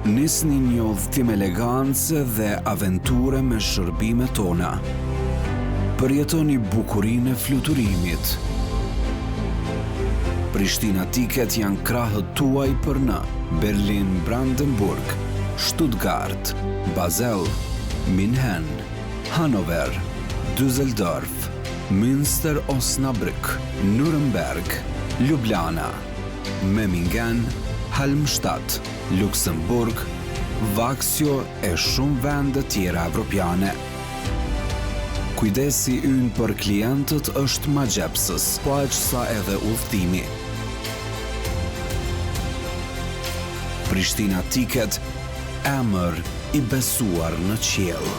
Nisni një udhëtim elegancë dhe aventure me shërbimet tona. Përjetoni bukurinë e fluturimit. Prishtina Ticket janë krahët tuaj për në Berlin, Brandenburg, Stuttgart, Basel, München, Hannover, Düsseldorf, Münster, Osnabrück, Nuremberg, Ljubljana, Memmingen, Halmstad, Luxemburg, Vaksio e shumë vende tjera evropiane. Kujdesi ynë për klientët është magjepsës, po aq sa edhe udhëtimi. Prishtina Ticket, emër i besuar në qiell.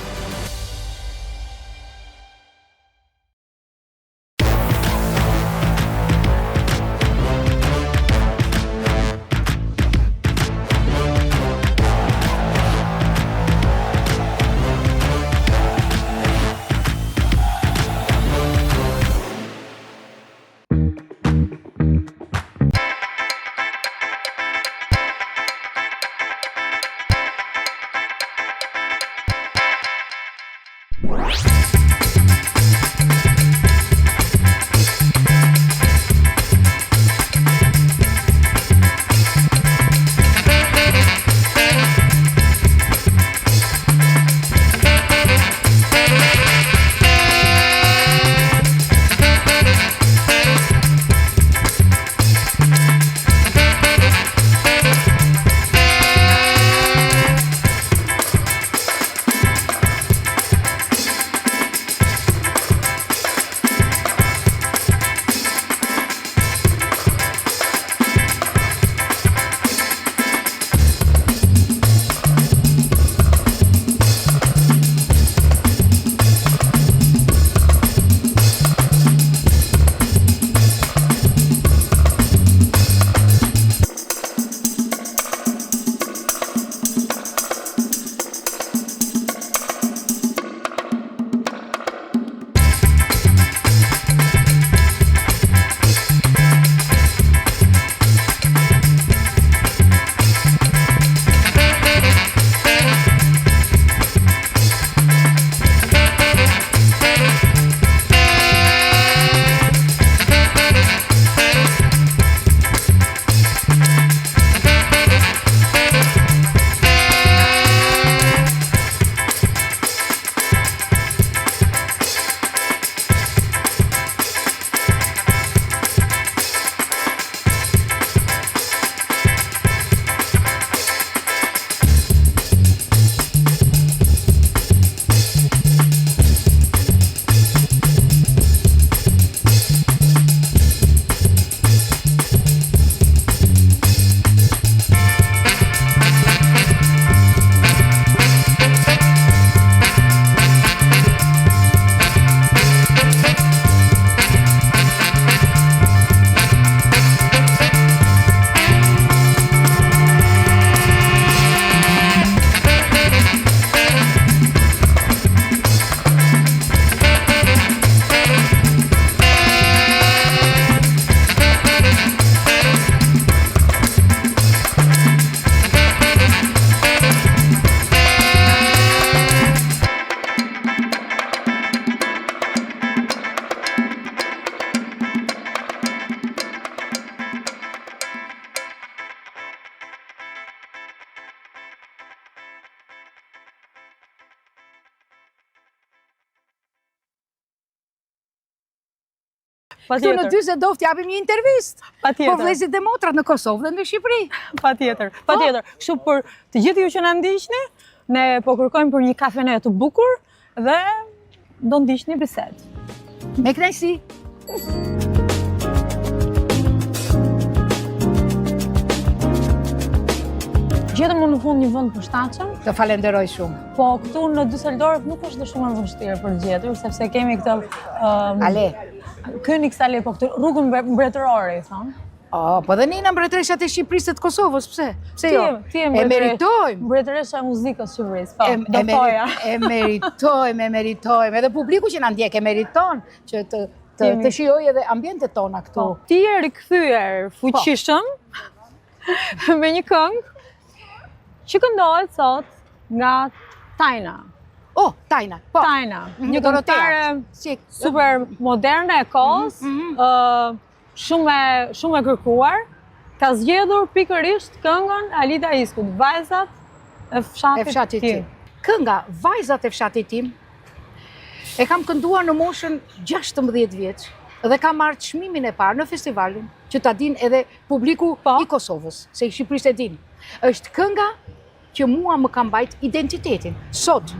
Këtu në Düsseldorf t'japim një intervistë. Patjetër. Për vëllezërit dhe motrat në Kosovë dhe në Shqipëri. Patjetër. Kështu për të gjithë ju që na ndiqni, ne po kërkojmë për një kafene të bukur dhe do ndiqni bisedë. Me kënaqësi. Gjetëm në fund një vend përshtatshëm. Të falenderoj shumë. Po këtu në Düsseldorf nuk është shumë e vështirë për të gjetur, sepse kemi këtë Ale. Königsallee, po këtë rrugën mbretërore, i thonë. Po dhe nina mbretëreshat e Shqipërisë të Kosovës, pse? Pse jo? Ti e meritojmë. Mbretëresha e muzikës së Shqipërisë, po, do thoja. E meritojmë. Edhe publiku që na ndjek e meriton që të shijojë edhe ambientet tona këtu. Ti je rikthyer fuqishëm me një këngë që këndohet sot nga Tajna. Oh, Tajna, po. Tajna, një këngëtare super moderne e kohës, shumë e kërkuar, ka zgjedhur pikërisht këngën Alida Iskut, Vajzat e fshatit tim. Kënga Vajzat e fshatit tim e kam kënduar në moshën 16 vjeç dhe kam marrë çmimin e parë në festivalin, që ta din edhe publiku i Kosovës, se i Shqipërisë e din. Është kënga që mua më ka mbajt identitetin. Sot,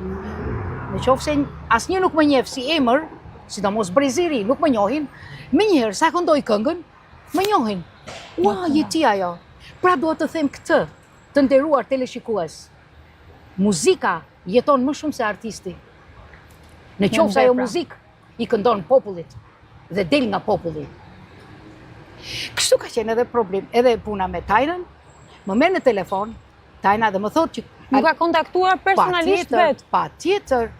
në qoftë se asnjë nuk më njeh si emër, sidomos breziri, nuk më njohin, më njëherë sa këndoj këngën, më njohin. Ua, je ti ajo. Pra dua të them këtë, të nderuar teleshikues. Muzika jeton më shumë se artisti. Në qoftë se ajo muzikë i këndon popullit dhe del nga populli. Kështu ka qenë edhe problem, edhe puna me Tajnën, më merr në telefon, Tajna dhe më thotë që... Nuk ka kontaktuar personalisht vetë? Patjetër,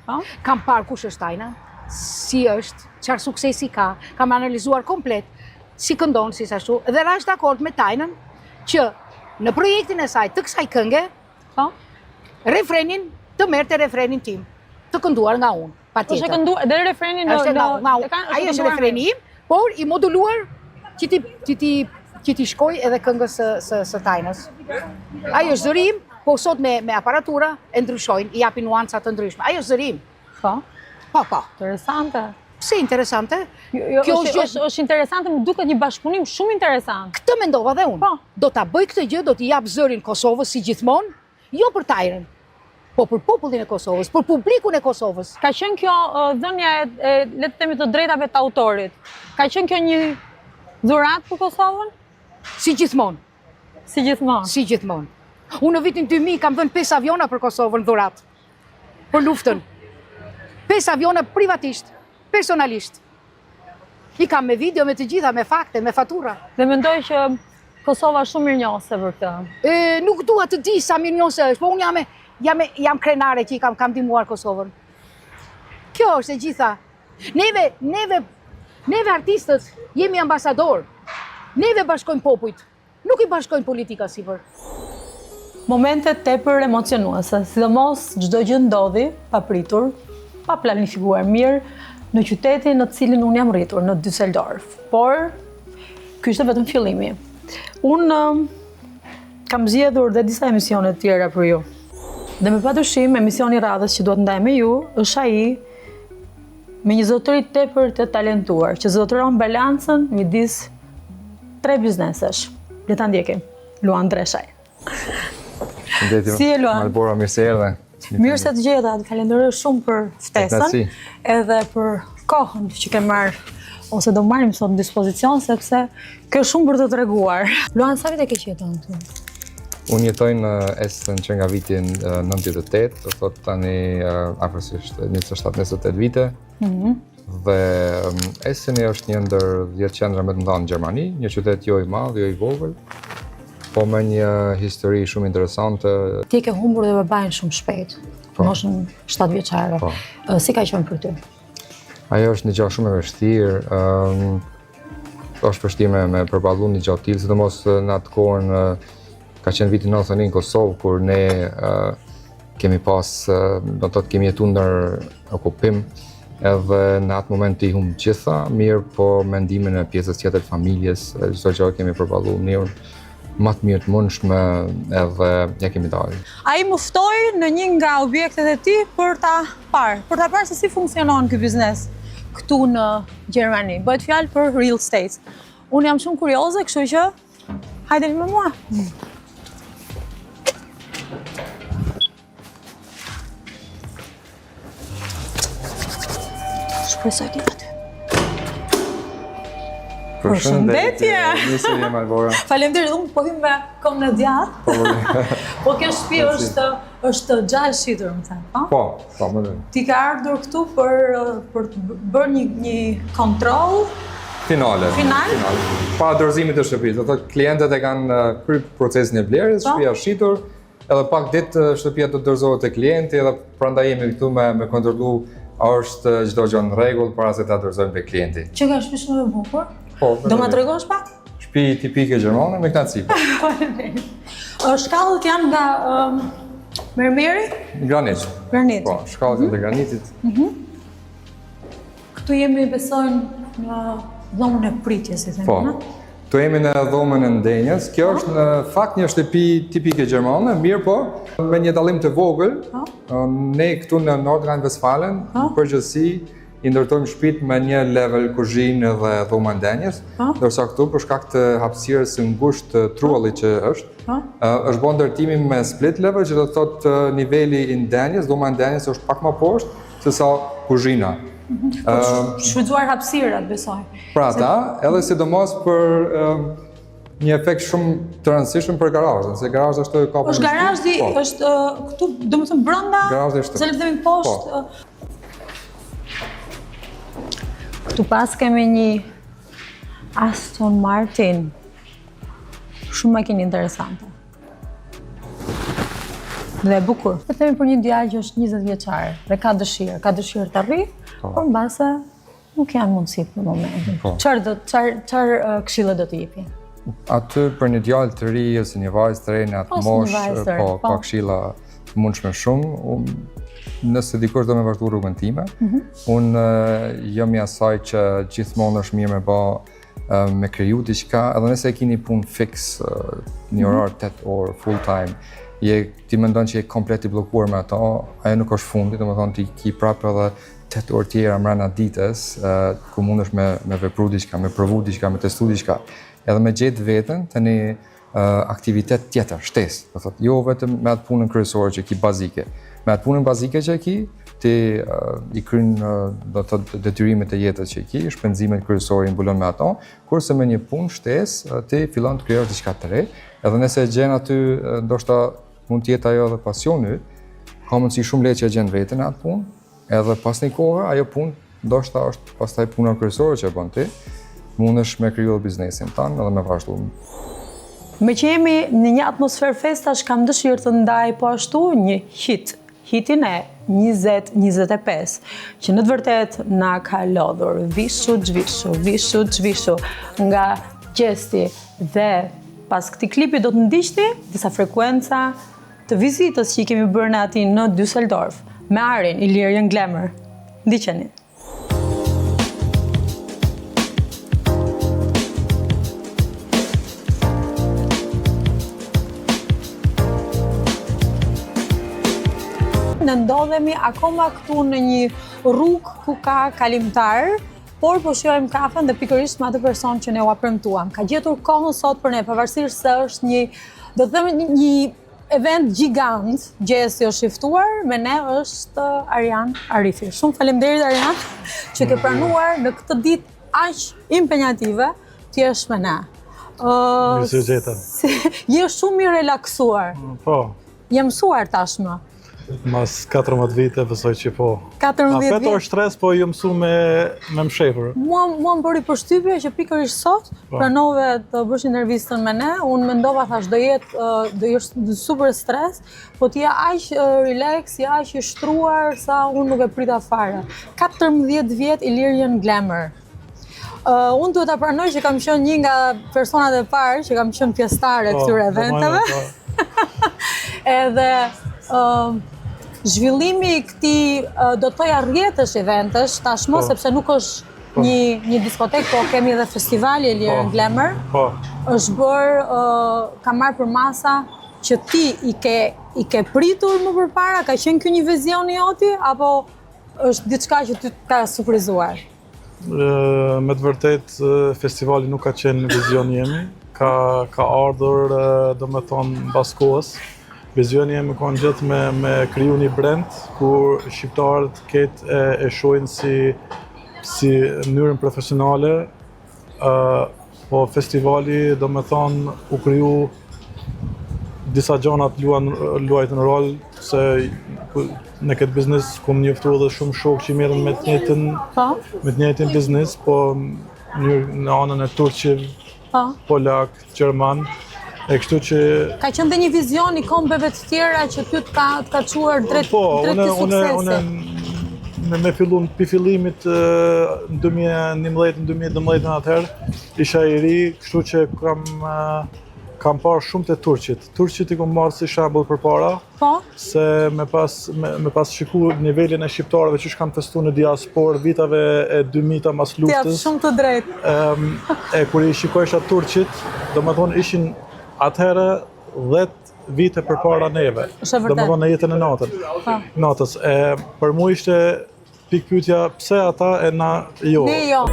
kam parë kush është Tajna, si është, çfarë suksesi ka, kam analizuar komplet, si këndon, si ashtu, dhe rash dakord me Tajnën që në projektin e saj të kësaj kënge, refrenin të merrte refrenin tim, të kënduar nga unë, patjetër. Është kënduar dhe refrenin nga unë. Ai është refreni im, por i moduluar që ti shkoj edhe këngës së Tajnës. Ai është zërim, po sot me aparatura e ndryshojnë, i japin nuanca të ndryshme. Ai është zërim. Po? Po. Interesante. Pse interesante? Kjo është interesante, më duket një bashkëpunim shumë interesant. Këtë mendova dhe unë. Do ta bëj këtë gjë, do t'i jap zërin Kosovës si gjithmonë, jo për Tajnën, po për popullin e Kosovës, për publikun e Kosovës. Ka qenë kjo dhënia e le të themi të drejtave të autorit. Ka qenë kjo një dhuratë për Kosovën? Si gjithmonë. Si gjithmonë. Si gjithmonë. Unë në vitin 2000 kam dhënë 5 aviona për Kosovën dhuratë. Për luftën. 5 aviona privatisht, personalisht. I kam me video, me të gjitha, me fakte, me fatura. Dhe mendoj që Kosova shumë mirënjohëse për këtë. Nuk dua të di sa mirënjohëse është, po unë jam krenare që i kam ndihmuar Kosovën. Kjo është e gjitha. Neve artistët jemi ambasador. Neve bashkojmë popujt, nuk i bashkojmë politika sipër. Momentet tepër emocionuese, sidomos çdo gjë ndodhi papritur, pa planifikuar mirë në qytetin në të cilin unë jam rritur, në Düsseldorf. Por ky ishte vetëm fillimi. Unë kam zgjedhur dhe disa emisione të tjera për ju. Dhe me padyshim emisioni i radhës që duhet ndaj me ju është ai me një zotëri tepër të talentuar, që zotëron balancën midis 3 biznesesh. Le ta ndjekim. Luan Dreshaj. Si e Luan? Malbora, mirë se erdhe. Mirë se të gjeta, të falenderoj shumë për ftesën, edhe për kohën që ke marrë, ose do marrim sot në dispozicion, sepse ke shumë për të treguar. Luan, sa vite ke jeton këtu? Unë jetoj në Essen që nga vitin 98, do thot tani afërsisht 27-28 vite. Dhe Esseni është një ndër 10 qendra më të mëdha në Gjermani, një qytet jo i madh, jo i vogël, po me një histori shumë interesante. Ti ke humbur dhe babain shumë shpejt, moshën 7 vjeçare. Si ka qenë për ty? Ajo është një gjë shumë e vështirë. Është vështirë me përballu një gjë tillë, sidomos në atë kohën ka qenë viti 91 në Kosovë, kur ne kemi pas, do të thotë kemi jetuar ndër okupim. Edhe në atë moment i humbë gjitha, mirë po mendimin e pjesës tjetër të familjes, çdo gjë kemi përballuar mënyrë më të mirë të mundshme edhe ja kemi dalë. Ai më ftoi në një nga objektet e tij për ta parë se si funksionon ky biznes këtu në Gjermani. Bëhet fjalë për real estate. Unë jam shumë kurioze, kështu që hajdeni me mua. Shpresoj ti aty. Përshëndetje! Nisë vjen Malbora. Faleminderit, unë po vim me këmbë në djathtë. Po kjo shtëpi është gjallë shitur, më thënë, po? Po, më dhe. Ti ka ardhur këtu për të bërë një kontroll finale. Pa dorëzimit të shtëpisë. Do thotë klientët e kanë kryer procesin e blerjes, shtëpia është shitur, edhe pak ditë shtëpia do të dorëzohet te klienti, edhe prandaj jemi këtu me kontrollu a është çdo gjë në rregull para se ta dorëzojmë te klienti. Që ka shtëpi shumë e bukur? Po. Do ma tregosh pak? Shtëpi tipike gjermane me kënaqësi. Shkallët janë nga Mermeri? Granit. Granit. Po, shkallët e granitit. Këtu jemi besojnë në dhomën e pritjes, si themi, Po. Këtu jemi në dhomën e ndenjes. Kjo është në fakt një shtëpi tipike gjermane, mirë po, me një dallim të vogël. Ne këtu në Nordrhein-Westfalen, në përgjithësi, i ndërtojmë shtëpitë me një level kuzhinë dhe dhomë ndenjes, ndërsa këtu për shkak të hapësirës së ngushtë të truallit që është bërë ndërtimi me split level, që do të thotë niveli i ndenjes, dhoma ndenjes është pak më poshtë se sa kuzhina. Shfrytzuar hapësirat, besoj. Pra ta, edhe sidomos për një efekt shumë të rëndësishëm për garazhin, se garazhi është ka Është garazhi, është këtu, domethënë brenda, garazhi është. se le të themi poshtë. Këtu pas kemi një Aston Martin, shumë makinë interesante. Dhe e bukur. Le të themi për një djalë që është 20 vjeçar dhe ka dëshirë të arrijë, por mbase nuk janë mundësi për momentin. Çfarë këshilla do t'i jepi? Aty për një djalë të ri ose një vajzë të re në atë moshë, ka këshilla të mundshme shumë. Nëse dikush do me vazhdu rrugën time, unë jam i asaj që gjithmonë është mirë me bë me kriju diçka, edhe nëse e keni punë fix, një orar 8 orë full time, ti mendon që je komplet i bllokuar me ato, ajo nuk është fundi, domethënë ti ki prapë edhe 8 orë tjera mbrana ditës, ku mundesh me vepru diçka, me provu diçka, me testu diçka, edhe me gjetë veten të një aktivitet tjetër, shtesë, do thotë, jo vetëm me atë punën kryesore që ki bazike. Me atë punën bazike që ki, ti i kryen do të thotë detyrimet e jetës që ki, shpenzimet kryesore i mbulon me ato, kurse me një punë shtesë ti fillon të krijosh diçka të re, edhe nëse e gjen aty ndoshta mund të jetë ajo edhe pasioni, ka mundësi shumë lehtë që e gjen veten në atë punë, edhe pas një kohë ajo punë ndoshta është pastaj puna kryesore që e bën ti, mundesh me kriju biznesin tënd edhe me vazhdu. Me që jemi në një atmosferë festash, kam dëshirë të ndaj po ashtu një hitin e 2025, që në të vërtet na ka lodhur vishu zhvishu nga gjesti dhe pas këtij klipi do të ndiqni disa frekuenca të vizitës që i kemi bërë në aty në Düsseldorf me Arin Ilirian Glamour. Ndiqeni. Ne ndodhemi akoma këtu në një rrugë ku ka kalimtar, por po shijojmë kafen dhe pikërisht me atë person që ne ua premtuam. Ka gjetur kohën sot për ne, pavarësisht se është një, do të themi një event gjigant, gjesi është i ftuar, me ne është Arian Arifi. Shumë faleminderit Arian që ke pranuar në këtë ditë aq impenjative të jesh me ne. Mirë se gjeta. Je shumë i relaksuar. Po. Je mësuar tashmë. Mas 14 vite besoj që po. 14 vite. Vetë është stres, po ju mësu me mshepër. Mua më bëri përshtypje që pikërisht sot pranove të bësh intervistën me ne. Unë mendova thash do jesh super stres, po ti je aq relax, je aq i shtruar sa unë nuk e prita fare. 14 vjet Ilirian Glamour. Unë duhet ta pranoj që kam qenë një nga personat e parë që kam qenë pjesëtare këtyre eventeve. Edhe zhvillimi i këtij do të thoja rrjetësh eventesh tashmë sepse nuk është një diskotek, po kemi edhe festivali Ilirian Glamour. Po. Është bërë ka marrë për masa që ti i ke pritur më përpara, ka qenë ky një vizion i joti apo është diçka që ty ka surprizuar? Me të vërtet festivali nuk ka qenë vizion jemi, ka ardhur domethënë mbas kohës. Vizioni jemi ka gjithë me kriju një brand kur shqiptarët e shohin si mënyrën profesionale, po festivali domethënë u kriju disa gjanat luajtën rol se në këtë biznes kom njoftu edhe shumë shokë që merren me të njëjtin biznes, po në anën e turqiv, polak, gjerman. E kështu që ka qenë dhe një vizion i kombeve të tjera që ty të ka çuar drejt këtij suksesi. Unë me fillun pi fillimit në 2011-2012 atëherë isha i ri, kështu që kam parë shumë të Turqit. Turqit I kom marrë si shembull përpara, se me pas shikuar nivelin e shqiptarëve që kam festuar në diasporë vitave e 2000 mas luftës. Ti shumë të drejtë. Kur I shikojsha Turqit, domethënë ishin atëherë 10 vite përpara neve. Domethënë në jetën e natës. Për mua ishte pikpyetja pse ata e na jo. Ne jo.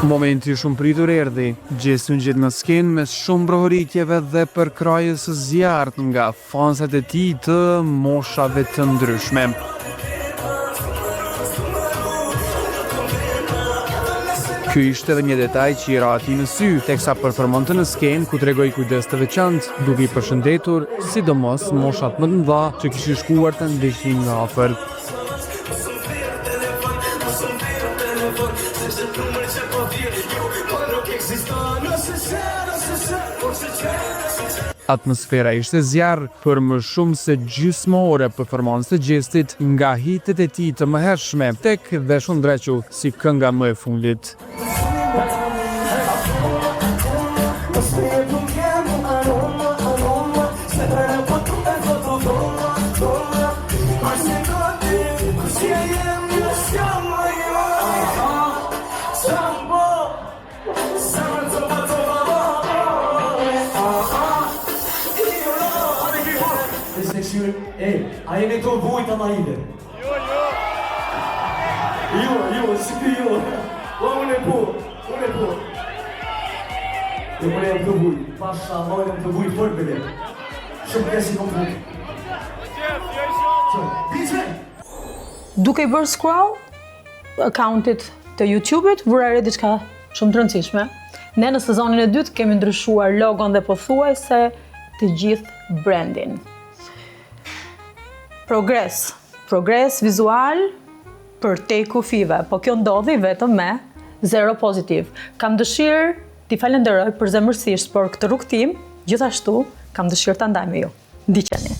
Momenti shumë pritur erdhi, Gjesi unë gjetë në skenë me shumë brohoritjeve dhe përkrajës së zjarrt nga fansat e tij të moshave të ndryshme. Ky ishte edhe një detaj që I ra atij në sy, teksa performonte në skenë ku tregoi kujdes të veçantë, duke I përshëndetur sidomos moshat më të mëdha që kishin shkuar të ndihnin nga afër. Atmosfera ishte zjarr për më shumë se gjysmore performancë të Gjestit nga hitet e tij të mëhershme tek dhe shundrequ si kënga më e fundit. A jeni të vujt ama ide? Jo, shikë jo. Unë e po. Unë jam të vujt. Pasha, jam të vujt fort bele. Shumë kësi kom vujt. Duke I bërë scroll accountit të YouTube-it, vura re diçka shumë të rëndësishme. Ne në sezonin e dytë kemi ndryshuar logon dhe pothuajse të gjithë brandin. Progres vizual për te kufive, po kjo ndodhi vetëm me 0 pozitiv. Kam dëshirë t'i falenderoj për zemërsisht, por këtë rrugtim, gjithashtu kam dëshirë ta ndaj me ju. Ndiqeni.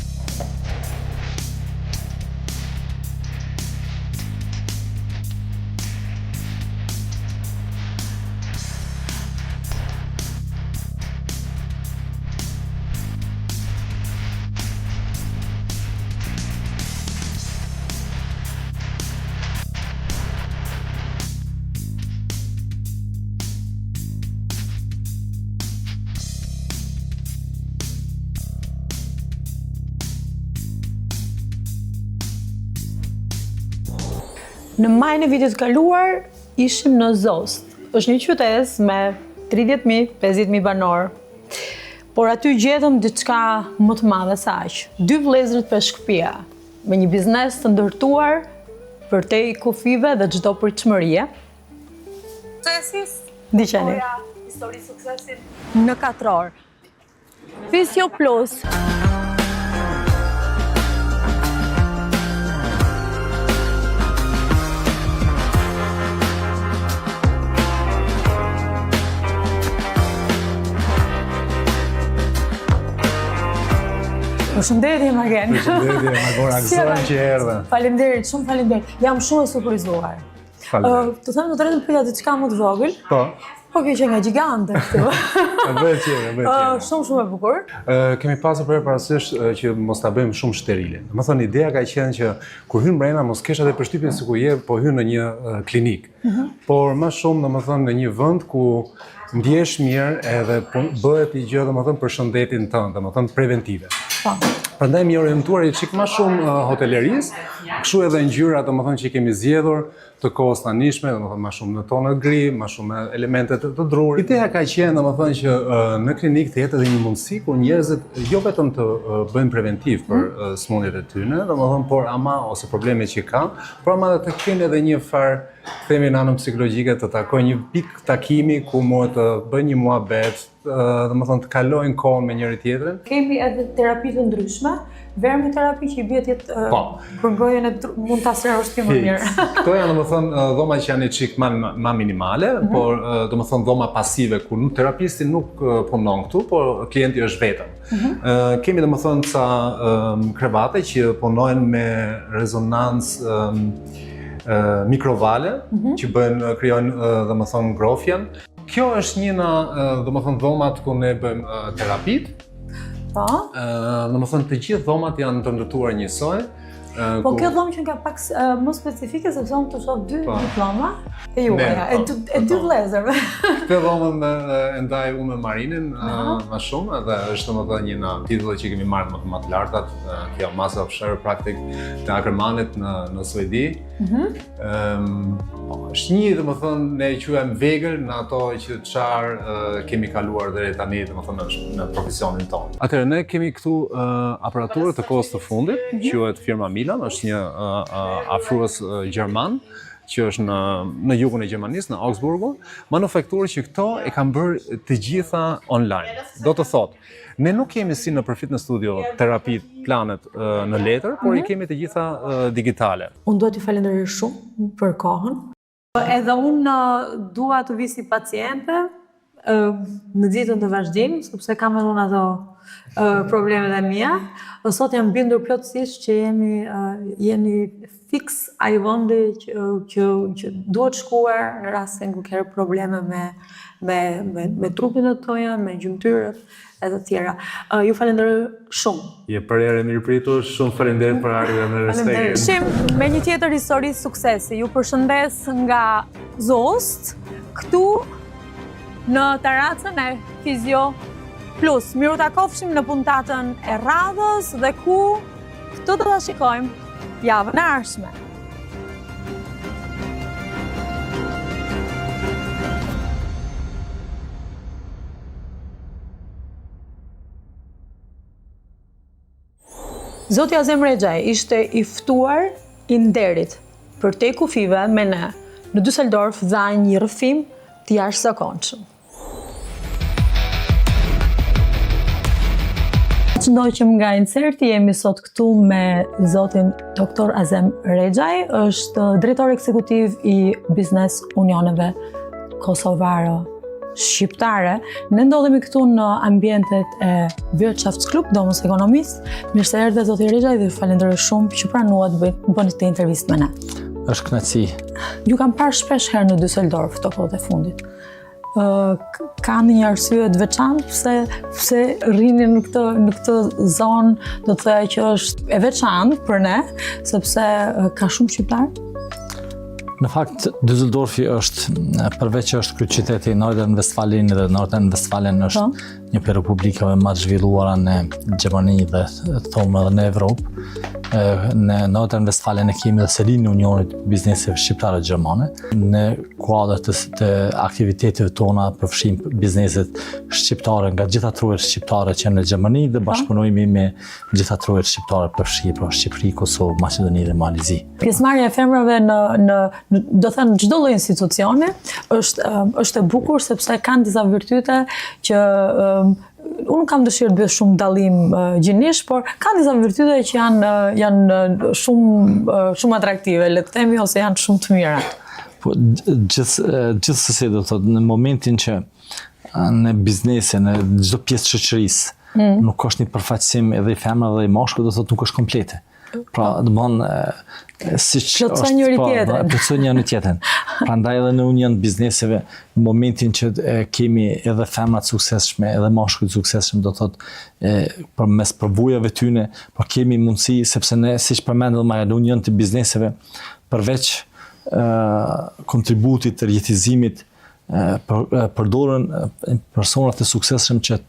Në majën e vitit kaluar, ishim në Zost. Është një qytet me 30.000, 50.000 banor. Por aty gjetëm diçka më të madhe se aq. 2 vëllezërit peshkpia, me një biznes të ndërtuar për te kufive dhe çdo pritshmërie. Suksesis? Ndiqeni. Histori suksesin? Në 4 orë. Fisio Plus. Përshëndetje Margen. Përshëndetje Margora, gëzohem që erdhe. Faleminderit, shumë faleminderit. Jam shumë e surprizuar. Të them të drejtën pyeta diçka më të vogël. Po kjo që nga gjigante këtu. E bëhet qenë. Shumë e bukur. Kemi pasur për parasysh që mos ta bëjmë shumë sterile. Domethënë ideja ka qenë që kur hyn brenda mos kesh atë përshtypjen sikur je po hyn në një klinik. Por më shumë domethënë në një vend ku ndjesh mirë edhe bëhet një gjë domethënë për shëndetin tënd, domethënë preventive. Prandaj mi orientuar i çik më shumë hotelerisë, kështu edhe ngjyrat domethënë që I kemi zgjedhur të kohës tanishme, domethënë më shumë në tonë gri, më shumë elemente të drurit. Ideja ka qenë domethënë që në klinik të jetë edhe një mundësi ku njerëzit jo vetëm të bëjnë preventiv për smundjet e tyre, domethënë por ama ose problemet që kanë, por ama të kenë edhe një farë themi në anën psikologjike të takojnë një pikë takimi ku mund të bëjnë një muhabet, domethënë të kalojnë kohën me njëri tjetrin. Kemi edhe terapi të ndryshme ndryshme, verë me terapi që I bie të jetë përmbrojen e mund ta sqarosh ti më mirë. Këto janë domethënë dhoma që janë çik më minimale, por domethënë dhoma pasive ku terapisti nuk punon këtu, por klienti është vetëm. Kemi domethënë ca krevate që punojnë me rezonancë mikrovale që krijojnë domethënë ngrohjen. Kjo është një nga domethënë dhomat ku ne bëjmë terapitë. Po. Domethënë të gjithë dhomat janë të ndërtuar njësoj. Po kjo dhomë që nga pak më specifike sepse unë të shoh 2 diploma e juaja, e 2 vëllezërve. Këtë dhomën e ndaj unë me Marinin më shumë dhe është domethënë një nga titullet që kemi marrë më të lartat, kjo Master of Chiropractic të Ackermanit në Suedi. Është një domethënë ne e quajmë vegël në ato që çfarë kemi kaluar deri tani domethënë në profesionin tonë. Atëherë ne kemi këtu aparaturë të kohës të fundit, quhet firma Milan, është një afrues gjerman që është në jugun e Gjermanisë, në Augsburgu, manufakturë që këto e kanë bërë të gjitha online. Do të thotë, ne nuk kemi si në Fitness Studio terapi planet në letër, por I kemi të gjitha digitale. Unë dua t'ju falenderoj shumë për kohën. Edhe unë dua të vi si paciente në ditën të vazhdim, sepse kam edhe unë ato problemet e mia. Sot jam bindur plotësisht që jeni fix ai vendi që duhet shkuar në rastin ku ke probleme me trupin e toja, me gjymtyrët e të tjera. Ju falenderoj shumë. Je për herë mirëpritur, shumë faleminderit për ardhmën dhe respektin. Shim me një tjetër histori suksesi. Ju përshëndes nga Zost këtu në terracën e Fizio Plus. Miru takofshim në puntatën e radhës dhe ku këtë do ta shikojmë javën e ardhshme. Zoti Azem Rexhaj ishte I ftuar I nderit për te kufive me ne në Düsseldorf dha një rrëfim të jashtëzakonshëm. Qëndoqëm nga inserti, jemi sot këtu me zotin Dr. Azem Rexhaj, është drejtor ekzekutiv I Biznes Unioneve Kosovare Shqiptare. Ne ndodhemi këtu në ambientet e Wirtschaftsklub, Domus Ekonomist. Mirë se erdhe zoti Rexhaj dhe falenderoj shumë që pranuat bëni këtë intervistë me ne. Është kënaqësi. Ju kam parë shpesh herë në Düsseldorf këto kohët e fundit. Ka një arsye të veçantë pse rrini në këtë zonë, do të thoya që është e veçantë për ne, sepse ka shumë shqiptarë? Në fakt, Düsseldorfi është, përveç që është kryeqyteti I Nordrhein-Westfalen dhe Nordrhein-Westfalen është një prej republikave më të zhvilluara në Gjermani dhe thonë edhe në Evropë. Në Nordrhein-Westfalen kemi dhe selin në Unionit Bizneseve Shqiptare Gjermane. Në kuadër të aktiviteteve tona përfshim bizneset shqiptare nga gjitha truhet shqiptare që në Gjermani dhe bashkëpunojmë me gjitha truhet shqiptare përfshirë për Shqipëri, Kosovë, Maqedoni dhe Malizi. Pjesëmarrja e femrave do thënë çdo lloj institucioni është e bukur sepse kanë disa virtyte që unë nuk kam dëshirë të bëj shumë dallim gjinisht, por kanë disa virtyte që janë shumë atraktive, le të themi, ose janë shumë të mira. Po gjithsesi do thotë në momentin që në biznesin, në çdo pjesë të shoqërisë nuk është një përfaqësim edhe I femrave dhe I mashkullit, do thotë nuk është komplete. Pra, domthon siç është njëri tjetrin. Prandaj edhe në union bizneseve, në momentin që kemi edhe femra të suksesshme, edhe mashkull të suksesshëm, do thotë përmes përvojave tyne, por kemi mundësi sepse ne siç përmendëm më në union të bizneseve, përveç kontributit të rjetizimit, përdoren personat të suksesshëm që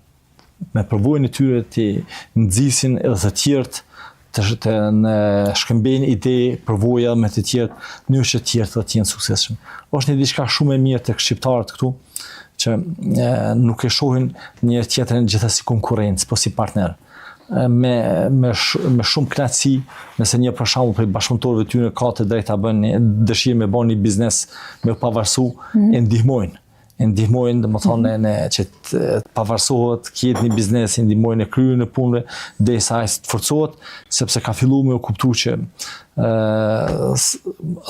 me përvojën e tyre të nxisin edhe të tjerët të në shkëmbejnë ide, përvoja me të tjerë, në që tjerë të jenë suksesshëm. Është një diçka shumë e mirë tek shqiptarët këtu, që nuk e shohin një tjetrin gjithashtu si konkurrencë, po si partner. Me shumë kënaqësi, nëse një për shembull prej bashkëpunëtorëve tyre ka të drejta bën dëshirë me bën një biznes me pavarësu, e ndihmojnë. ndihmojnë, domethënë që të pavarësohet, ketë një biznes, ndihmojnë në kryen e punëve derisa ai të forcohet, sepse ka filluar me u kuptu që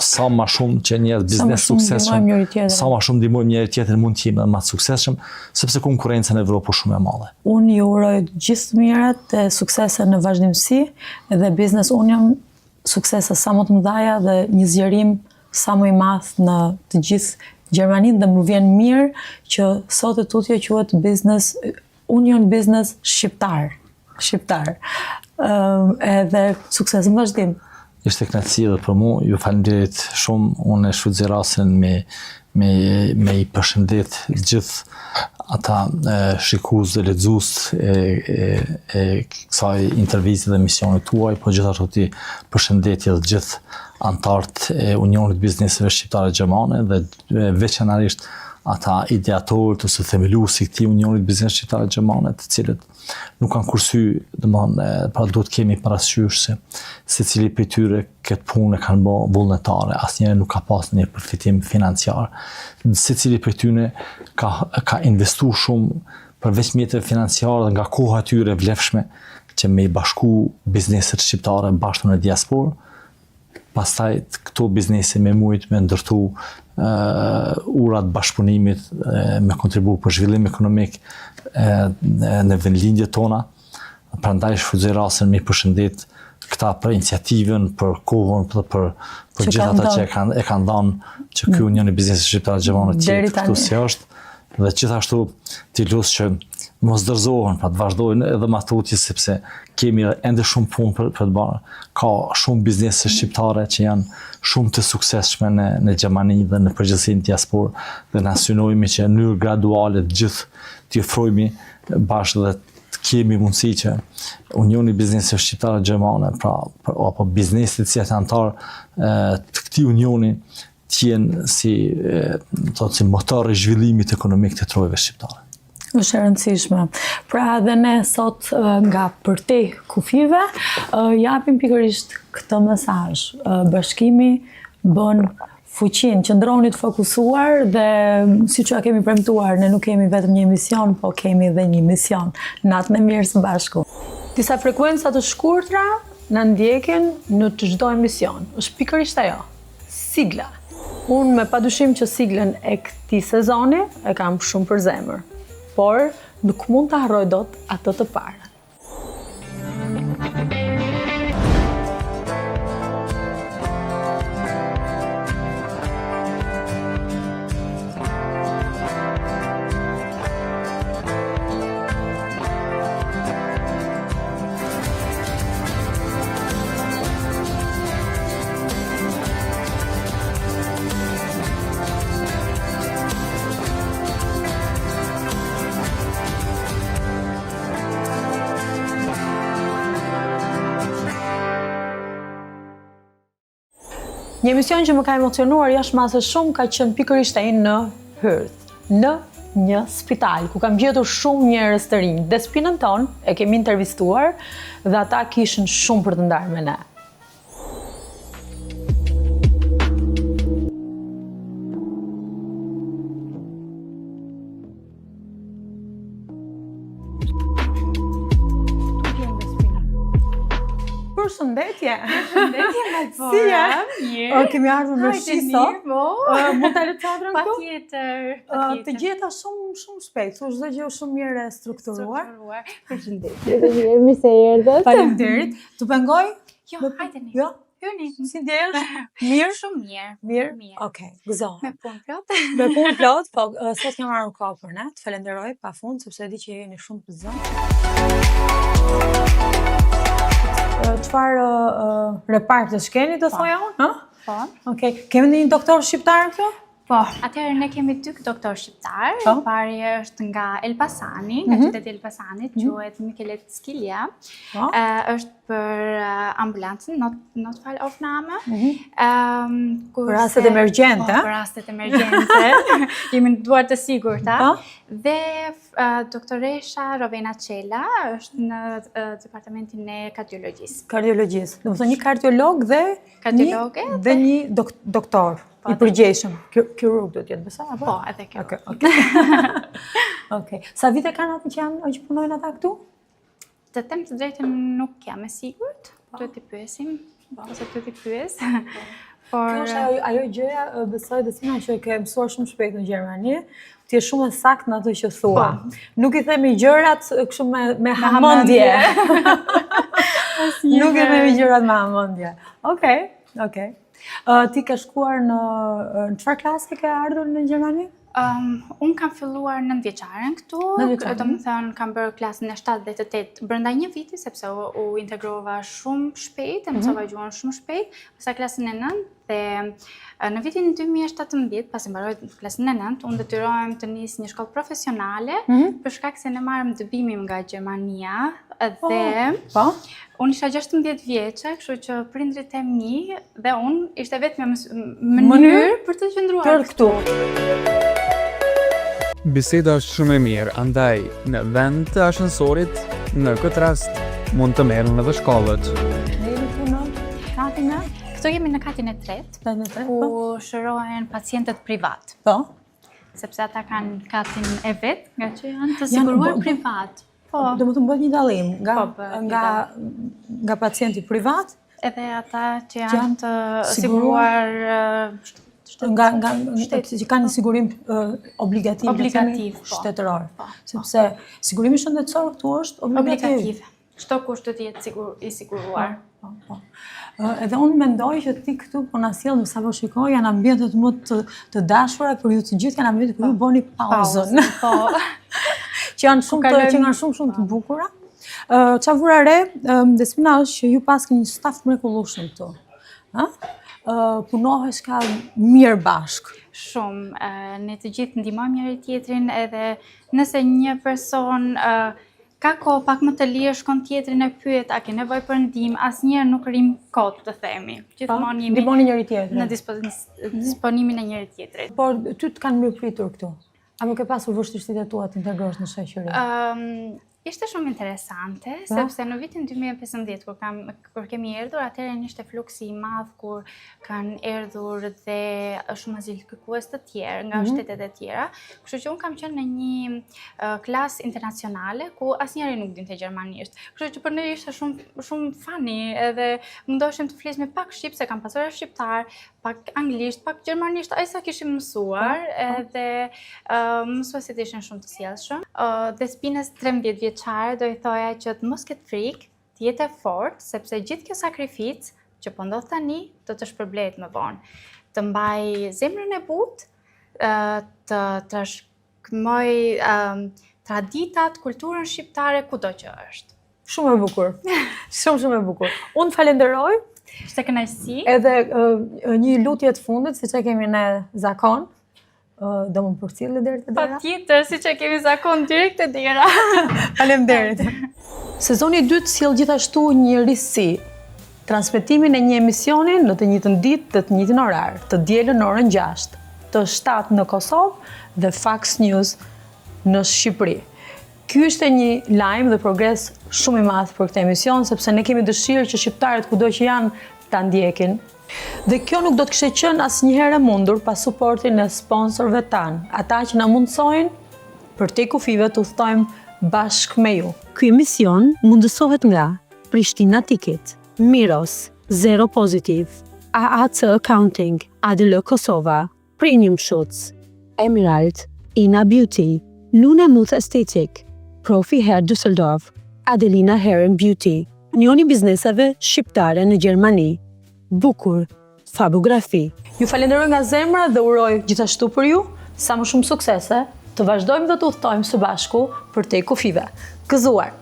sa më shumë që një biznes suksesshëm, sa më shumë ndihmojmë njëri tjetrin mund të jemi më të suksesshëm, sepse konkurenca në Evropë është shumë e madhe. Unë ju uroj gjithë të mirat e suksese në vazhdimsi dhe Business Union suksese sa më të mëdha dhe një zgjerim sa më i madh në të gjithë Gjermaninë, dhe më vjen mirë që sot e tutje quhet Business Union Business Shqiptar. Edhe sukses në vazhdim. Ishte kënaqësi edhe për mua, ju falenderit shumë, unë e shfrytëzoj rastin me i përshëndet gjithë ata shikues dhe lexues e kësaj interviste dhe misionit tuaj, po gjithashtu ti përshëndetje dhe gjithë antarët e Unionit Bizneseve Shqiptare Gjermane dhe veçanërisht ata ideatorët ose themeluesit e këtij Unionit Bizneseve Shqiptare Gjermane, të cilët nuk kanë kursyer, domthonë pra duhet kemi parasysh se secili prej tyre këtë punë e kanë bërë vullnetare, asnjëri nuk ka pas një përfitim financiar. Secili prej tyre ka investuar shumë përveç mjeteve financiare dhe nga koha e tyre vlefshme që me i bashku bizneset shqiptare bashkë në diasporë. Pastaj këto biznese me mujt me ndërtu urat bashkëpunimit, me kontribu për zhvillim ekonomik në vendlindjet tona. Prandaj shfrytëzoj rastin me përshëndet këta për iniciativën, për kohën, për gjithë ata që e kanë dhënë që ky Unioni Bizneseve Shqiptare Gjermane të jetë këtu si është, dhe gjithashtu t'i lut që mos dërzohen, pra të vazhdojnë edhe më tutje, sepse kemi ende shumë punë për të bërë. Ka shumë biznese shqiptare që janë shumë të suksesshme në Gjermani dhe në përgjithësi në diasporë, dhe na synojmë që në mënyrë graduale të gjithë t'i ofrojmë bashkë dhe të kemi mundësi që Unioni Bizneseve Shqiptare Gjermane, pra apo bizneset që janë antar të këtij unioni të jenë si motor i zhvillimit ekonomik të trojve shqiptare. Është e rëndësishme. Pra dhe ne sot nga përte kufive japim pikërisht këtë mesazh. Bashkimi bën fuqin, qëndroni të fokusuar dhe siç ja kemi premtuar, ne nuk kemi vetëm një mision, po kemi edhe një mision. Natën e mirë së bashku. Disa frekuenca të shkurtra na ndjekin në çdo emision. Është pikërisht ajo. Sigla. Unë me padyshim që siglën e këtij sezoni e kam shumë për zemër, por nuk mund të harroj dot atë të parë. Një emision që më ka emocionuar jashtëmasë shumë ka qenë pikërisht ai në Hyrth, në një spital ku kam gjetur shumë njerëz të rinj. Despinën tonë e kemi intervistuar dhe ata kishin shumë për të ndarë me ne. Përshëndetje. Si jam? Mirë. Kemi ardhur në shi sot. Mund ta lë çadrën këtu? Patjetër. Të gjeta shumë shpejt. Thu çdo gjë shumë mirë e strukturuar. Përshëndetje. Mirë se erdhët. Faleminderit. Tu pengoj? Jo, hajde. Jo? Hyni. Si ndjesh? Mirë? Shumë mirë. Mirë? Okej, gëzohem. Me punë plot. Me punë plot, po sot kam marrë kohë për ne. Të falenderoj pafund sepse e di që jeni shumë të zënë. Çfarë repartësh keni, do thoja unë? Po. Okej. Kemi një doktor shqiptar këtu? Po, atëherë ne kemi dy doktor shqiptar. Pari është nga Elbasani, nga qyteti Elbasanit, quhet Michelet Skilja. Është për ambulancën, noodfallaufname. Për rastet emergjente. Për rastet emergjente. Jemi në duar të sigurta. Dhe doktoresha Rovena Çela është në departamentin e kardiologjisë. Kardiologjisë. Do të thonë një kardiolog dhe kardiologe dhe një doktor. I përgjeshëm. Kirurg do t'jetë besa? Po, edhe kirurg. Okej. Sa vite kanë atë që punojnë ata këtu? Të them të drejtën nuk jam e sigurt, duhet t'i pyesim, ose duhet t'i pyes. Kjo është ajo gjëja, besoj Desina, që ke mësuar shumë shpejt në Gjermani, ti je shumë e saktë në ato që thua. Nuk I themi gjërat kështu me hamendje. Nuk I themi gjërat me hamendje. Okej. Ti ke shkuar në çfarë klase ke ardhur në Gjermani? Unë kam filluar 9 vjeçaren këtu, do më thënë kam bërë klasën e 7 dhe 8 brenda një viti, sepse u integrova shumë shpejt, e mësova gjuhën shumë shpejt, pastaj klasën e 9 dhe në vitin 2017, pasi mbaroj klasën e 9, unë detyrohem të nis një shkollë profesionale, për shkak se ne marrëm dëbimin nga Gjermania dhe unë isha 16 vjeçe, kështu që prindrit e mi dhe unë ishte vetëm mënyrë për të qëndruar këtu. Biseda është shumë e mirë, andaj në vend të ashensorit, në këtë rast mund të merren edhe shkollët. Këtu jemi në katin e 3, ku shërohen pacientët privat. Sepse ata kanë katin e vet, nga që janë të siguruar privat. Do më të bëhet një dallim nga pacienti privat edhe ata që janë të siguruar që kanë një sigurim obligativ shtetëror. Sepse sigurimi shëndetësor këtu është obligativ. Çdo kush do të jetë I siguruar. Edhe unë mendoj që ti këtu po na sjell, sapo shikoj, janë ambientet më të dashura për ju të gjithë, janë ambientet ku ju bëni pauzën. Që janë shumë të bukura. Qa vura re, Desmina, është që ju paske një staf mrekullueshëm këtu. Punohesh ka mirë bashk. Shumë. Ne të gjithë ndihmojmë njëri tjetrin, edhe nëse një person ka kohë pak më të lirë, shkon tjetrin e pyet, a ke nevojë për ndihmë, asnjëherë nuk rrim kot, të themi. Gjithmonë jemi ndihmoni njëri tjetrin. Në disponimin e njëri tjetrit. Por ty të kanë mirëpritur këtu? Apo ke pasur vështirësitë tua të integrohesh në shoqëri? Ishte shumë interesante, sepse në vitin 2015, kur kemi erdhur, atëherë ishte fluksi I madh, kur kanë erdhur dhe shumë azil kërkues të tjerë nga shtetet e tjera. Kështu që unë kam qenë në një klasë internacionale, ku asnjëri nuk dinte gjermanisht. Kështu që për ne ishte shumë funny, edhe mundoheshim të flisnim pak shqip, se kam pasur shqiptar, pak anglisht, pak gjermanisht, ai sa kishim mësuar, edhe mësuesit ishin shumë të sjellshëm. Despinës 13 vjeçare do I thoja që të mos ketë frikë, të jetë e fortë, sepse gjithë kjo sakrificë që po ndodh tani do të shpërblehet më vonë. Të mbaj zemrën e butë, të trashëgimoj traditat, kulturën shqiptare kudo që është. Shumë e bukur. Shumë e bukur. Unë falenderoj. Ishte kënaqësi. Edhe një lutje të fundit, siç e kemi ne zakon. Do më përcjellë deri te dera? Patjetër, siç e kemi zakon direkt te dera. Faleminderit. Sezoni I dytë sjell gjithashtu një risi. Transmetimin e një emisioni në të njëjtën ditë dhe të njëjtin orar, të dielën në orën 6, të 7 në Kosovë dhe Fox News në Shqipëri. Ky është një lajm dhe progres shumë I madh për këtë emision, sepse ne kemi dëshirë që shqiptarët kudo që janë ta ndjekin. Dhe kjo nuk do të kishte qenë asnjëherë e mundur pas suportit e sponsorëve tanë, ata që na mundsojnë për te kufive të udhtojmë bashkë me ju. Ky emision mundësohet nga Prishtina Ticket, Miros, Zero Positive, AAC Accounting, ADL Kosova, Premium Shoots, Emerald, Ina Beauty, Luna Muth Aesthetic, Profi Hair Düsseldorf, Adelina Hair and Beauty, njoni biznesave shqiptare në Gjermani, Bukur, Fabografi. Ju falenderoj nga zemra dhe uroj gjithashtu për ju sa më shumë suksese, të vazhdojmë dhe të udhtojmë së bashku për te kufive. Gëzuar!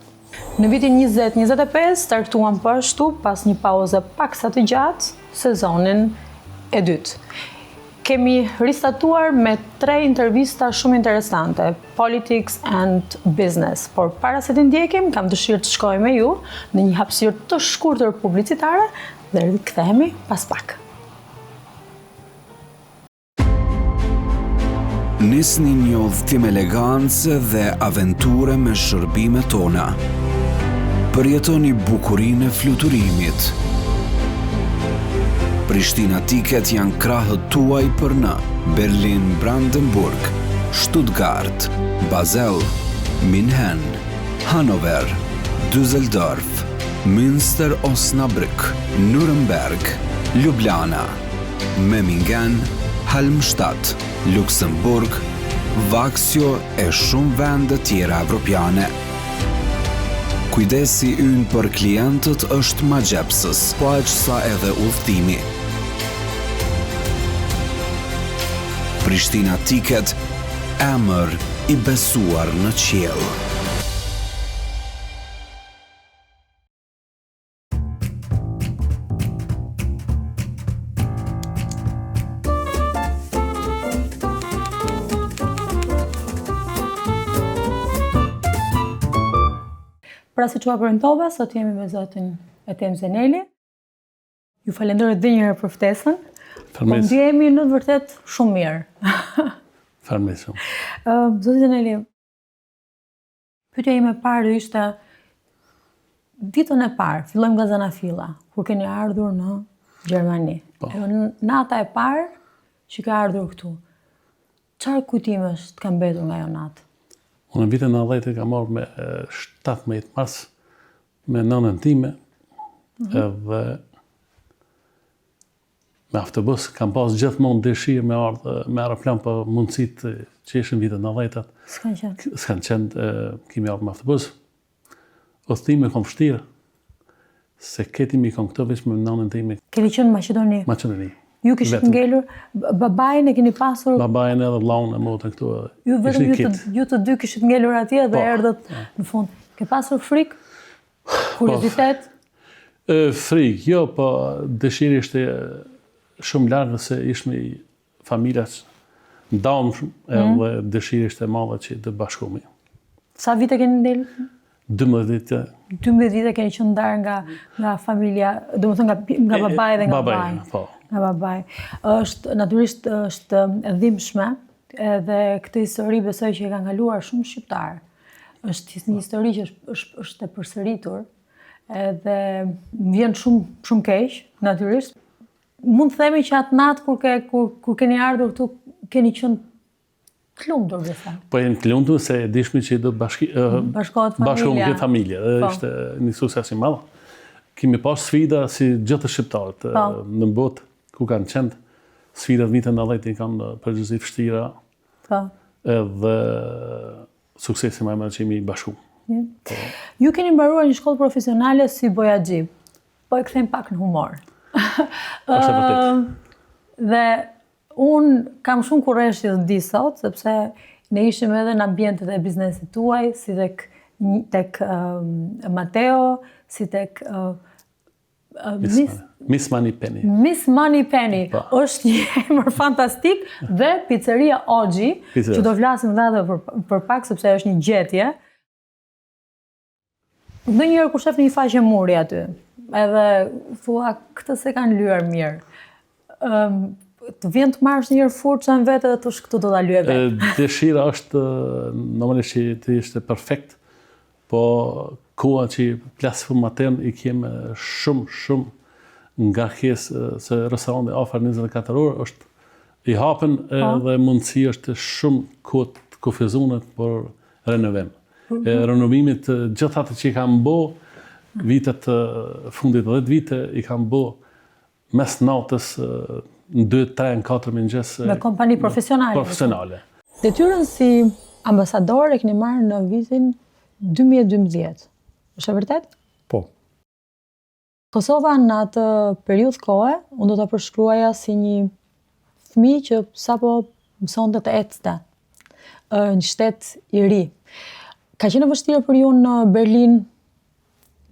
Në vitin 2025 startuam për ashtu pas një pauze paksa të gjatë sezonin e dytë. Kemi ristatuar me 3 intervista shumë interesante, politics and business, por para se të ndjekim, kam dëshirë të shkoj me ju në një hapësirë të shkurtër publicitare dhe rikthehemi pas pak. Nisni një udhëtim elegancë dhe aventure me shërbimet tona. Përjetoni bukurinë e fluturimit. Prishtina Ticket janë krahët tuaj për në Berlin, Brandenburg, Stuttgart, Basel, München, Hannover, Düsseldorf, Münster Osnabrück, Nuremberg, Ljubljana, Memmingen, Halmstad, Luxemburg, Vaksio e shumë vende tjera evropiane. Kujdesi ynë për klientët është magjepsës, po aq sa edhe udhëtimi. Prishtina Ticket, emër i besuar në qiell. Pra si që përëntova, sot jemi me zotin Etem Zeneli. Ju falenderoj dhe njëherë për ftesën. Po ndjehemi në të vërtet shumë mirë. Faleminderit shumë. Zotin Zeneli, pyetja ime e parë ishte ditën e parë, fillojmë nga Zanafilla, kur keni ardhur në Gjermani. Nata e parë që ka ardhur këtu. Çfarë kujtimesh të ka mbetur nga ajo natë? Unë në vitin 90 kam marrë me 17 mars me nënën time edhe me autobus kam pas gjithmonë dëshirë me ardhë me aeroplan për mundësit që ishin vitin 90-at. S'kan qenë kemi ardhë me autobus. Udhëtimi kom vështirë se ketimi kom këto veç me nënën time. Keni qenë në Maqedoni? Maqedoni. Ju kishit ngelur, babajin e keni pasur? Babajin edhe vllaun e motën këtu. Ju vetëm ju të dy kishit ngelur atje dhe erdhët në fund. Ke pasur frikë? Kuriozitet? Frikë, jo, po dëshirë ishte shumë largë se ishme familjas ndamshëm edhe dëshirë ishte madhe që të bashkohemi. Sa vite keni ndelë? 12 vite. 12 vite keni qenë ndarë nga familja, domethënë nga babai dhe nga babaj. Po. Nga babai. Natyrisht është e dhimbshme, edhe këtë histori besoj që e ka kaluar shumë shqiptar. Është një histori që është e përsëritur, edhe më vjen shumë keq, natyrisht. Mund të themi që atë natë kur keni ardhur këtu, keni qenë të lumtur besoj. Po jemi të lumtur se dishmi që do bashkohet këtë familje. Ishte një sukses i madh. Kemi pas sfida si gjithë shqiptarët në botë ku kanë qenë. Sfidat vitin 90 i kanë përgjithësi vështira. Edhe suksesi më i madh që jemi bashku. Ju keni mbaruar një shkollë profesionale si bojaxhi. Po e kthejmë pak në humor. Është e vërtetë. Dhe unë kam shumë kurreshje të di sot, sepse ne ishim edhe në ambientet e biznesit tuaj, si tek Mateo, si tek Miss Moneypenny. Miss Moneypenny është një emër fantastik dhe pizzeria Oggi, që do flasim dhe për pak sepse është një gjetje. Ndonjëherë kur shef një faqe muri aty, edhe thua këtë se kanë lyer mirë. Të vjen të marrësh një furçën vetë dhe thosh këtu do ta lyej vetë. Dëshira është normalisht që të ishte perfekt, po koha që plasë për matern i kemë shumë nga kjesë se restoranti afër 24 orë është i hapen dhe mundësi është shumë kohë të kufizuar për renovim. Renovimit gjithë ato që i kanë bë vitet fundit 10 vite i kanë bë mes natës në 2, 3, 4 mëngjes. Me kompani profesionale. Detyrën si ambasador e keni marrë në vitin 2012. Është e vërtet? Po. Kosova në atë periudhë kohe, unë do ta përshkruaja si një fëmijë që sapo mësonte të ecte. Një shtet i ri. Ka qenë vështirë për ju në Berlin,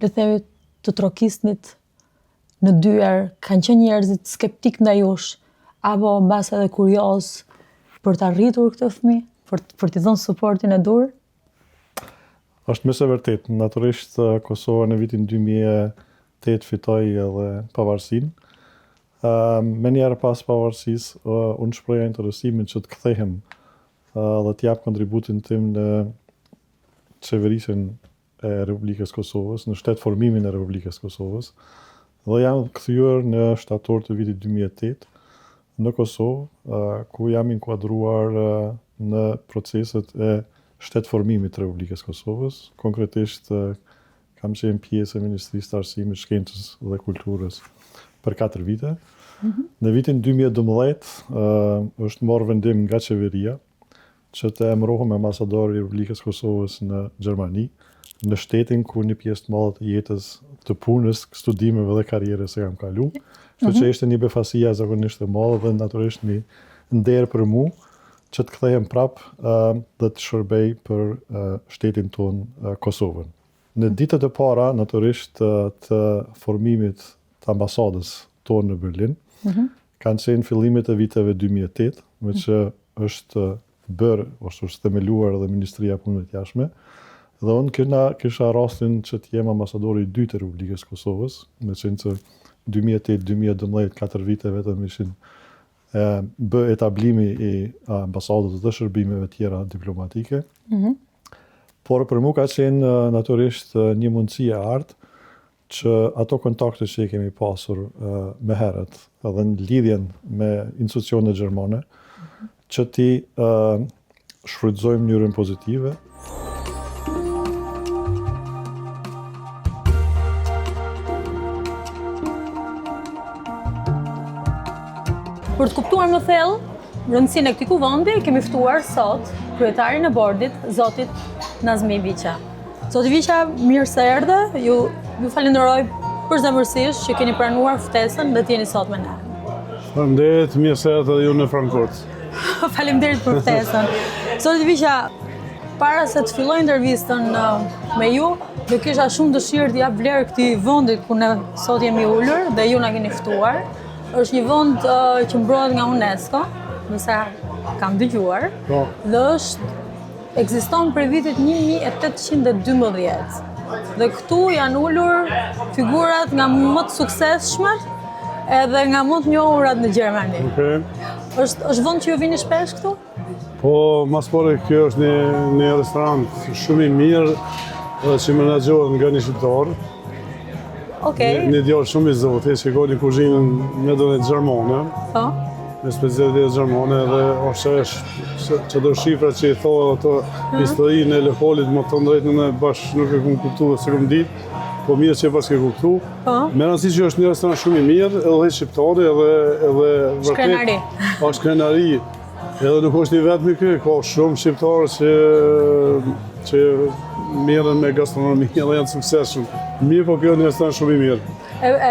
le të themi, të trokisnit në dyer, kanë qenë njerëzit skeptik ndaj jush, apo mbas edhe kurioz për të arritur këtë fëmijë, për t'i dhënë suportin e dur? Është mëse vërtet, natyrisht Kosova në vitin 2008 fitoi edhe pavarësinë. Me njerë pas pavarësisë, unë shpreha interesimin që të kthehem dhe t'jap kontributin tim në qeverisjen e Republikës Kosovës, në shtetformimin e Republikës Kosovës. dhe jam kthyer në shtator të vitit 2008 në Kosovë, ku jam inkuadruar në proceset e shtetformimit të Republikës Kosovës. Konkretisht kam qenë pjesë e Ministrisë të Arsimit, Shkencës dhe Kulturës për 4 vite. Në vitin 2012 është marrë vendim nga qeveria që të emërohem ambasador i Republikës Kosovës në Gjermani, në shtetin ku një pjesë të madhe të jetës, të punës, studimeve dhe karrierës e kam kalu. Kështu që ishte një befasia zakonisht e madhe dhe natyrisht një nder për mu që të kthehem prap dhe të shërbej për shtetin ton Kosovën. Në ditët e para, natyrisht të formimit të ambasadës tonë në Berlin, kanë qenë fillimet e viteve 2008, me që është është themeluar edhe Ministria e Punëve të Jashtme, dhe unë kisha rastin që të jem ambasadori i dytë të Republikës Kosovës, me qenë që 2008-2012, 4 vite vetëm ishin bë etablimi i ambasadës dhe shërbimeve tjera diplomatike. Por për mu ka qenë natyrisht një mundësi e artë që ato kontakte që i kemi pasur me herët edhe në lidhjen me institucionet gjermane, që ti shfrytëzojmë në mënyrën pozitive. Për të kuptuar më thellë rëndësinë e këtij kuvendi, kemi ftuar sot kryetarin e bordit, zotit Nazmi Viqa. Zoti Viqa, mirë se erdhe. Ju falenderoj përzemërsisht që keni pranuar ftesën dhe të jeni sot me ne. Faleminderit, mirë se erdhe ju në Frankfurt. Faleminderit për ftesën. Zoti Viqa, para se të filloj intervistën me ju, do kisha shumë dëshirë të jap vlerë këtij vendi ku ne sot jemi ulur dhe ju na keni ftuar. Është një vend që mbrohet nga UNESCO, nëse kam dëgjuar, dhe ekziston prej vitit 1812. Dhe këtu janë ulur figurat nga më të suksesshmet edhe nga më të njohurat në Gjermani. Është vend që ju vini shpesh këtu? Po, mas pore kjo është një restorant shumë i mirë dhe që menaxhohet nga një shqiptar. Një djalë shumë i zotit, që ka një kuzhinë me dëne gjermane, me specialitet gjermane, dhe është që do shifra që i thoa ato historinë e lokalit, më të ndrejtë në bashkë nuk e kumë kuptu dhe se kumë ditë, po mirë që e bashkë e kuptu. Me rëndësi që është një restorant shumë i mirë, edhe shqiptari, edhe shkrenari. Shkrenari. Edhe nuk është i vetëmi kë, ka shumë shqiptarë që mirën me gastronomi dhe janë suksesshëm. Mirë, po kjo një restorant shumë i mirë.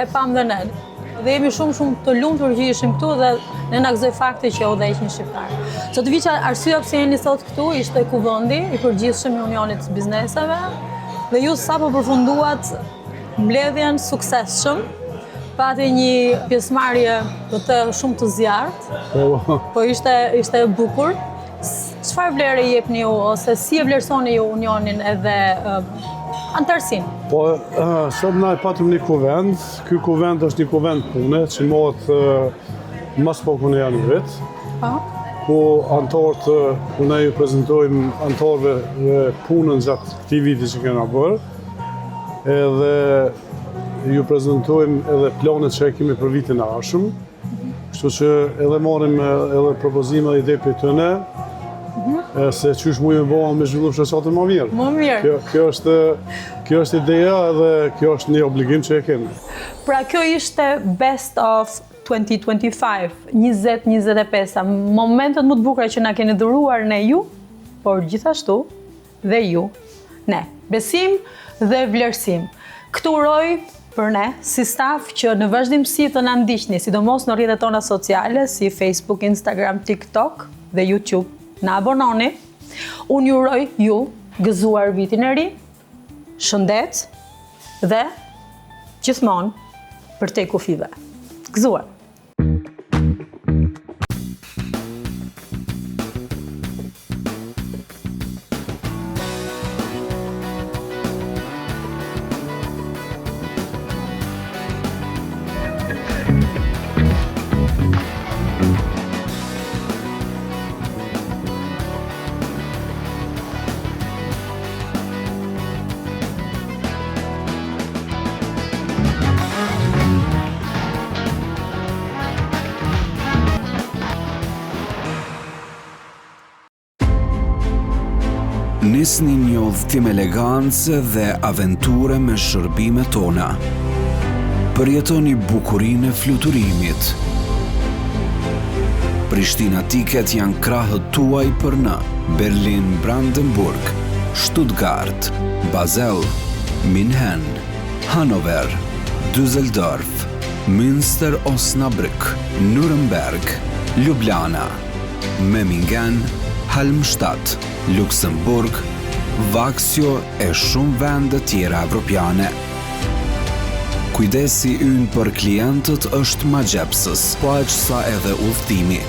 E pam dhe ne. Dhe jemi shumë të lumtur që ishim këtu dhe ne na gëzoi fakti që udhëheqin shqiptar. Zoti Viqa, arsyeja pse jeni sot këtu ishte kuvendi i përgjithshëm i Unionit të Bizneseve dhe ju sapo përfunduat mbledhjen suksesshëm. Pati një pjesëmarrje shumë të zjarrt, po ishte e bukur. Çfarë vlerë i jepni ju ose si e vlerësoni ju Unionin edhe antarësinë? Po, sot na e patëm një kuvend. Ky kuvend është një kuvend pune që mohet mas poku në januarit. Ku antarët, ku ne ju prezantojmë antarëve punën gjatë këtij viti që kena bërë. Edhe ju prezantojmë edhe planet që kemi për vitin e ardhshëm. Kështu që edhe marrim edhe propozime dhe ide për tyne, se qysh mujë me bëhen me zhvillu fshatin më mirë. Më mirë. Kjo është ideja dhe kjo është një obligim që e kemi. Pra kjo ishte Best of 2025, 2025, momentet më të bukura që na keni dhuruar ne ju, por gjithashtu dhe ju, ne. Besim dhe vlerësim. Këtu uroj për ne, si staf që në vazhdimsi të na ndiqni, sidomos në rrjetet tona sociale, si Facebook, Instagram, TikTok dhe YouTube. Na abononi, unë ju uroj ju gëzuar vitin e ri, shëndet dhe gjithmonë për te kufive. Gëzuar! Nisni një udhëtim elegancë dhe aventure me shërbimet tona. Përjetoni bukurinë e fluturimit. Prishtina Ticket janë krahët tuaj për në Berlin, Brandenburg, Stuttgart, Basel, München, Hannover, Düsseldorf, Münster, Osnabrück, Nuremberg, Ljubljana, Memmingen, Halmstad, Luxemburg, Vaksio e shumë vende tjera evropiane. Kujdesi ynë për klientët është magjepsës, po aq sa edhe udhëtimi.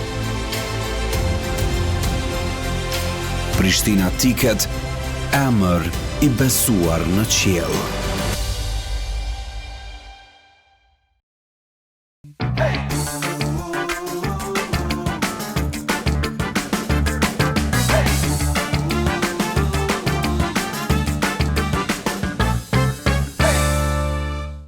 Prishtina Ticket, emër i besuar në qiell.